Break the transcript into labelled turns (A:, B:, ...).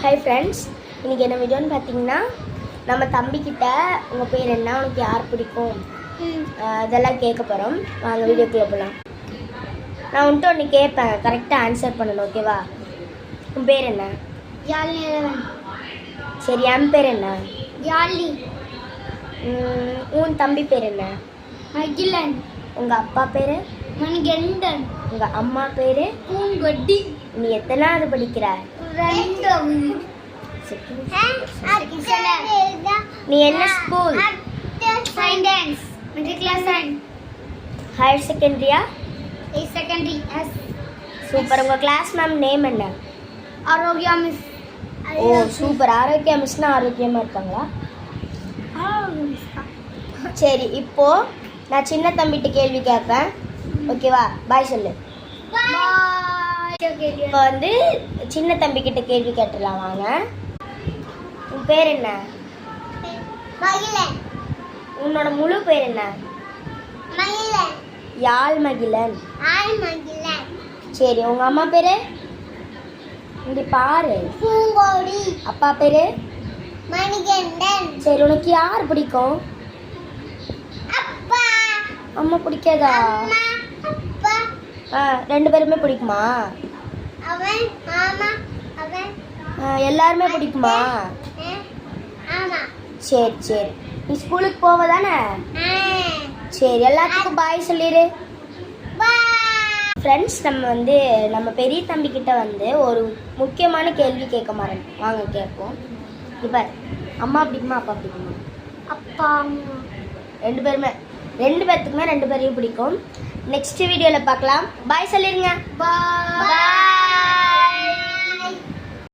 A: Hi friends, இன்றைக்கி என்ன வீடியோன்னு பார்த்தீங்கன்னா, நம்ம தம்பிக்கிட்ட உங்கள் பேர் என்ன, உனக்கு யார் பிடிக்கும் இதெல்லாம் கேட்க போகிறோம். வாங்க வீடியோக்குள்ளே போகலாம். நான் வந்துட்டு ஒன்று கேட்பேன், கரெக்டாக ஆன்சர் பண்ணணும், ஓகேவா? உன் பேர் என்ன?
B: யாழி.
A: சரி, என் பேர் என்ன?
B: யாழி.
A: உன் தம்பி பேர் என்ன?
B: அகிலன்.
A: உங்கள் அப்பா பேர்?
B: மணிகண்டன்.
A: உங்கள் அம்மா பேர்?
B: பூங்கொட்டி.
A: நீ எத்தனாவது படிக்கிற? நீ என்ன ஸ்கூல்?
B: Science matriculation.
A: ஹையர் செகண்டரியா?
B: செகண்டரி.
A: சூப்பர். உங்கள் கிளாஸ் மேம் நேம் என்ன?
B: Arokya miss.
A: Oh super. Arokya மிஸ்னா ஆரோக்கியமாக இருப்பாங்களா? சரி, இப்போது நான் சின்ன தம்பிகிட்ட கேள்வி கேட்பேன், ஓகேவா? பாய் சொல்லு. இப்போ வந்து சின்ன தம்பிக்கிட்ட கேள்வி கேட்டுடலாம், வாங்க. உன் பேர் என்ன?
B: மகிழன்.
A: உன்னோட முழு பேர் என்ன?
B: மகிழன்.
A: யாழ் மகிழன்.
B: மகிழன்.
A: சரி, உங்கள் அம்மா பேர்? இங்கே பாரு.
B: பூங்கோடி.
A: அப்பா பேர்?
B: மணிகண்டன்.
A: சரி, உனக்கு யார் பிடிக்கும்?
B: அப்பா.
A: அம்மா பிடிக்காதா?
B: அப்பா.
A: ரெண்டு பேருமே பிடிக்குமா?
B: அவன் மாமா. அவன்
A: எல்லாருமே பிடிக்குமா?
B: ஆமா.
A: சரி சரி, நீ ஸ்கூலுக்கு போவ தானே? சரி, எல்லாத்துக்கும் பாய் சொல்லிடு. ஃப்ரெண்ட்ஸ், நம்ம பெரிய தம்பிக்கிட்ட ஒரு முக்கியமான கேள்வி கேட்க மாறேன், வாங்க கேட்போம். இப்போ அம்மா பிடிக்குமா அப்பா பிடிக்குமா?
B: அப்பா.
A: ரெண்டு பேர்த்துக்குமே ரெண்டு பேரையும் பிடிக்கும். நெக்ஸ்ட் வீடியோவில் பார்க்கலாம். பாய் சொல்லிடுங்க.
B: பாய்.